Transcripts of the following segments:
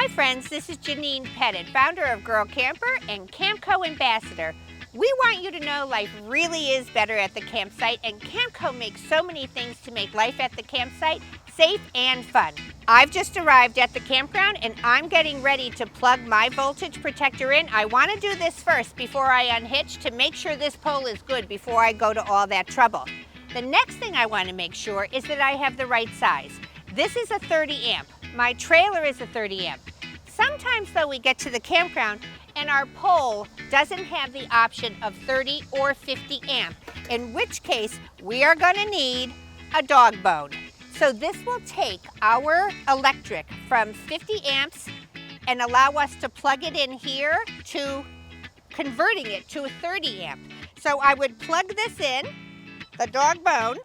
friends, this is Janine Pettit, founder of Girl Camper and Camco ambassador. We want you to know life really is better at the campsite, and Camco makes so many things to make life at the campsite safe and fun. I've just arrived at the campground and I'm getting ready to plug my voltage protector in. I want to do this first before I unhitch to make sure this pole is good before I go to all that trouble. The next thing I want to make sure is that I have the right size. This is a 30 amp. My trailer is a 30 amp. Sometimes though we get to the campground and our pole doesn't have the option of 30 or 50 amp, in which case we are going to need a dog bone. So this will take our electric from 50 amps and allow us to plug it in here to converting it to a 30 amp. So I would plug this in, the dog bone,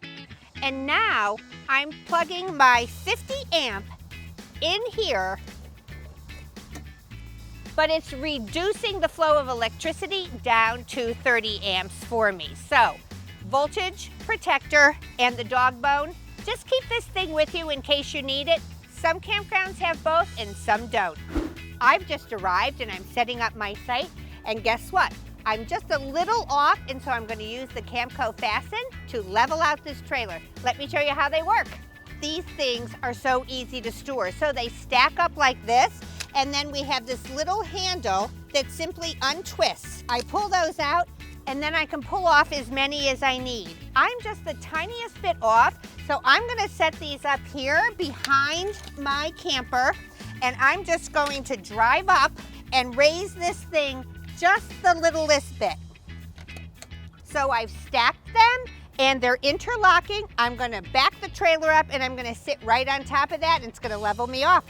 and now I'm plugging my 50 amp in here, but it's reducing the flow of electricity down to 30 amps for me. So, voltage, protector, and the dog bone. Just keep this thing with you in case you need it. Some campgrounds have both and some don't. I've just arrived and I'm setting up my site, and guess what? I'm just a little off, and so I'm going to use the Camco Fasten to level out this trailer. Let me show you how they work. These things are so easy to store. So they stack up like this, and then we have this little handle that simply untwists. I pull those out, and then I can pull off as many as I need. I'm just the tiniest bit off, so I'm gonna set these up here behind my camper, and I'm just going to drive up and raise this thing just the littlest bit. So I've stacked them, and they're interlocking. I'm gonna back the trailer up and I'm gonna sit right on top of that, and it's gonna level me off.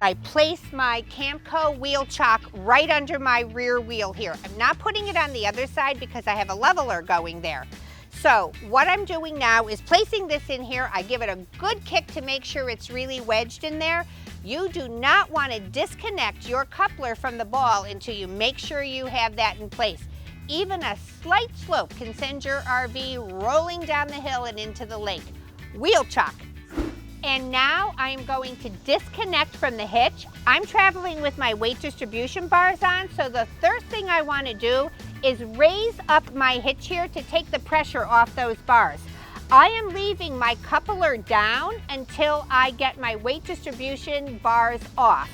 I place my Camco wheel chock right under my rear wheel here. I'm not putting it on the other side because I have a leveler going there. So what I'm doing now is placing this in here. I give it a good kick to make sure it's really wedged in there. You do not want to disconnect your coupler from the ball until you make sure you have that in place. Even a slight slope can send your RV rolling down the hill and into the lake. Wheel chock. And now I am going to disconnect from the hitch. I'm traveling with my weight distribution bars on, so the first thing I want to do is raise up my hitch here to take the pressure off those bars. I am leaving my coupler down until I get my weight distribution bars off.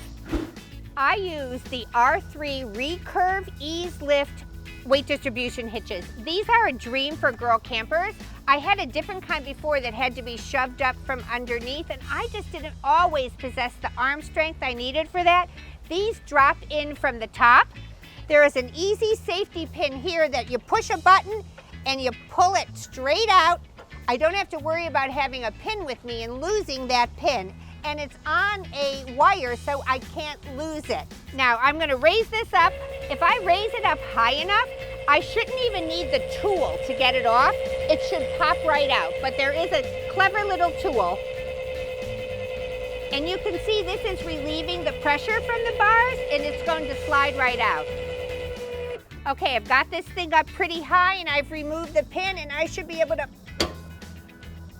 I use the R3 Recurve Ease Lift weight distribution hitches. These are a dream for girl campers. I had a different kind before that had to be shoved up from underneath, and I just didn't always possess the arm strength I needed for that. These drop in from the top. There is an easy safety pin here that you push a button and you pull it straight out. I don't have to worry about having a pin with me and losing that pin. And it's on a wire, so I can't lose it. Now I'm gonna raise this up. If I raise it up high enough, I shouldn't even need the tool to get it off. It should pop right out, but there is a clever little tool. And you can see this is relieving the pressure from the bars, and it's going to slide right out. Okay, I've got this thing up pretty high, and I've removed the pin, and I should be able to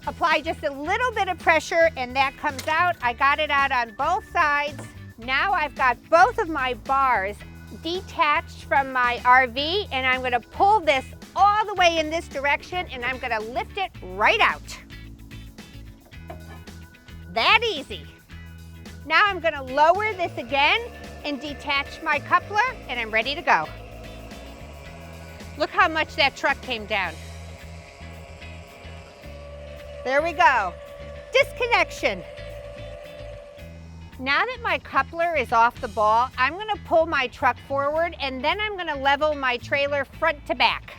apply just a little bit of pressure, and that comes out. I got it out on both sides. Now I've got both of my bars detached from my RV, and I'm gonna pull this all the way in this direction, and I'm gonna lift it right out. That easy. Now I'm gonna lower this again and detach my coupler, and I'm ready to go. Look how much that truck came down. There we go. Disconnection. Now that my coupler is off the ball, I'm gonna pull my truck forward, and then I'm gonna level my trailer front to back.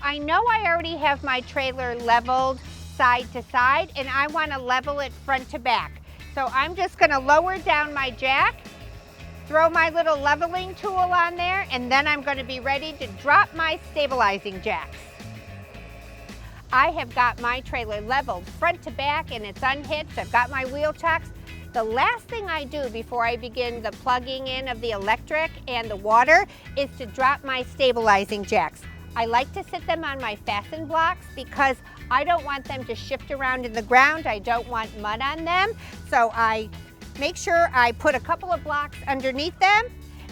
I know I already have my trailer leveled side to side, and I wanna level it front to back. So I'm just gonna lower down my jack, throw my little leveling tool on there, and then I'm gonna be ready to drop my stabilizing jacks. I have got my trailer leveled front to back, and it's unhitched. I've got my wheel chocks. The last thing I do before I begin the plugging in of the electric and the water is to drop my stabilizing jacks. I like to sit them on my fasten blocks because I don't want them to shift around in the ground. I don't want mud on them. So I make sure I put a couple of blocks underneath them,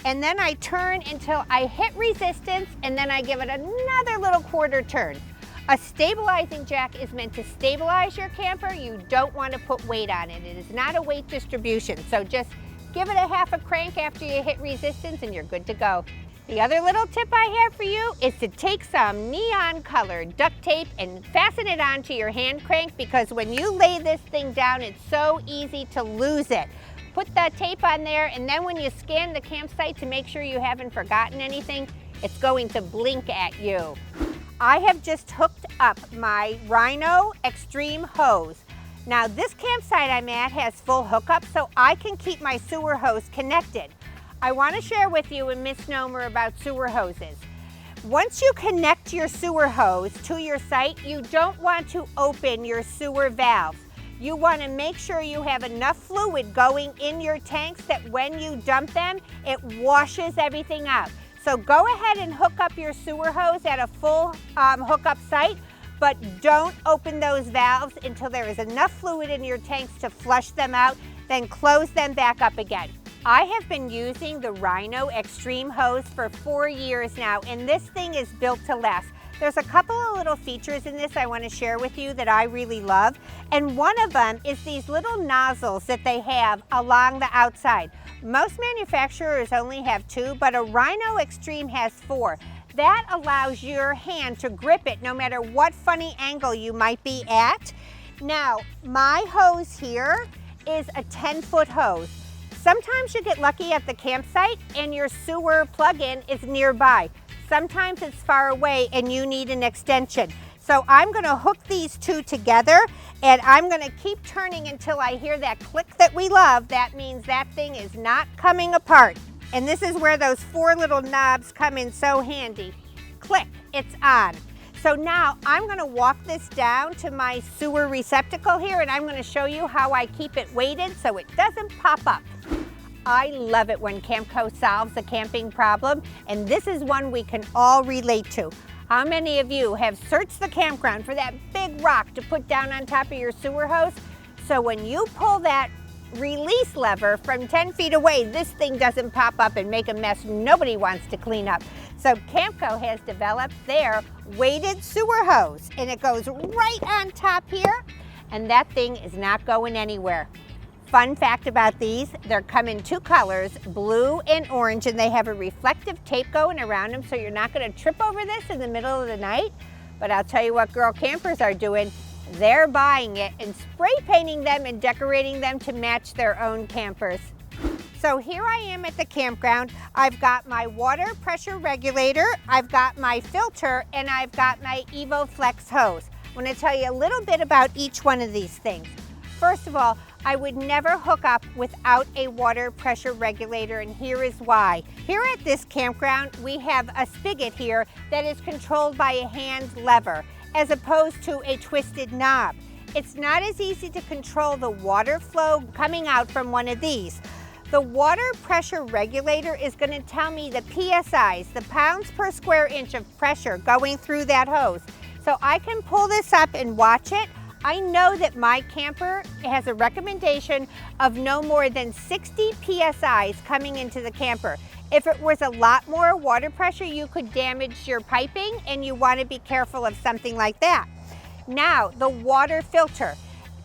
and then I turn until I hit resistance, and then I give it another little quarter turn. A stabilizing jack is meant to stabilize your camper. You don't want to put weight on it. It is not a weight distribution. So just give it a half a crank after you hit resistance and you're good to go. The other little tip I have for you is to take some neon colored duct tape and fasten it onto your hand crank, because when you lay this thing down, it's so easy to lose it. Put that tape on there, and then when you scan the campsite to make sure you haven't forgotten anything, it's going to blink at you. I have just hooked up my Rhino Extreme hose. Now this campsite I'm at has full hookup, so I can keep my sewer hose connected. I want to share with you a misnomer about sewer hoses. Once you connect your sewer hose to your site, you don't want to open your sewer valves. You want to make sure you have enough fluid going in your tanks that when you dump them, it washes everything out. So go ahead and hook up your sewer hose at a full hookup site, but don't open those valves until there is enough fluid in your tanks to flush them out, then close them back up again. I have been using the Rhino Extreme hose for 4 years now, and this thing is built to last. There's a couple of little features in this I want to share with you that I really love, and one of them is these little nozzles that they have along the outside. Most manufacturers only have 2, but a Rhino Extreme has 4. That allows your hand to grip it no matter what funny angle you might be at. Now, my hose here is a 10-foot hose. Sometimes you get lucky at the campsite and your sewer plug-in is nearby. Sometimes it's far away and you need an extension. So I'm going to hook these two together, and I'm going to keep turning until I hear that click that we love. That means that thing is not coming apart. And this is where those 4 little knobs come in so handy. Click, it's on. So now I'm going to walk this down to my sewer receptacle here, and I'm going to show you how I keep it weighted so it doesn't pop up. I love it when Camco solves a camping problem, and this is one we can all relate to. How many of you have searched the campground for that big rock to put down on top of your sewer hose? So when you pull that release lever from 10 feet away, this thing doesn't pop up and make a mess nobody wants to clean up. So Camco has developed their weighted sewer hose, and it goes right on top here, and that thing is not going anywhere. Fun fact about these, they come in 2 colors, blue and orange, and they have a reflective tape going around them, so you're not going to trip over this in the middle of the night. But I'll tell you what girl campers are doing. They're buying it and spray painting them and decorating them to match their own campers. So here I am at the campground. I've got my water pressure regulator, I've got my filter, and I've got my EvoFlex hose. I'm going to tell you a little bit about each one of these things. First of all, I would never hook up without a water pressure regulator, and here is why. Here at this campground, we have a spigot here that is controlled by a hand lever, as opposed to a twisted knob. It's not as easy to control the water flow coming out from one of these. The water pressure regulator is going to tell me the PSIs, the pounds per square inch of pressure going through that hose. So I can pull this up and watch it. I know that my camper has a recommendation of no more than 60 PSIs coming into the camper. If it was a lot more water pressure, you could damage your piping, and you want to be careful of something like that. Now, the water filter.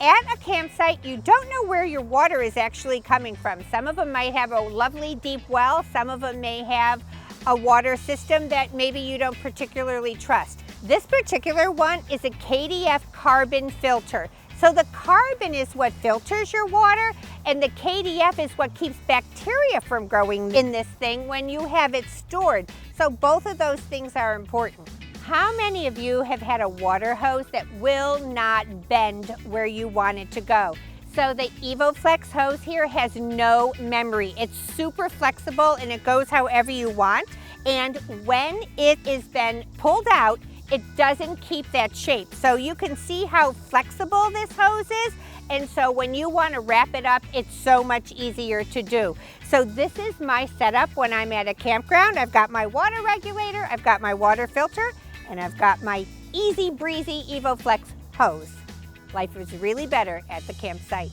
At a campsite, you don't know where your water is actually coming from. Some of them might have a lovely deep well. Some of them may have a water system that maybe you don't particularly trust. This particular one is a KDF carbon filter. So the carbon is what filters your water, and the KDF is what keeps bacteria from growing in this thing when you have it stored. So both of those things are important. How many of you have had a water hose that will not bend where you want it to go? So the EvoFlex hose here has no memory. It's super flexible and it goes however you want. And when it is then pulled out, it doesn't keep that shape. So you can see how flexible this hose is. And so when you want to wrap it up, it's so much easier to do. So this is my setup when I'm at a campground. I've got my water regulator, I've got my water filter, and I've got my Easy Breezy EvoFlex hose. Life is really better at the campsite.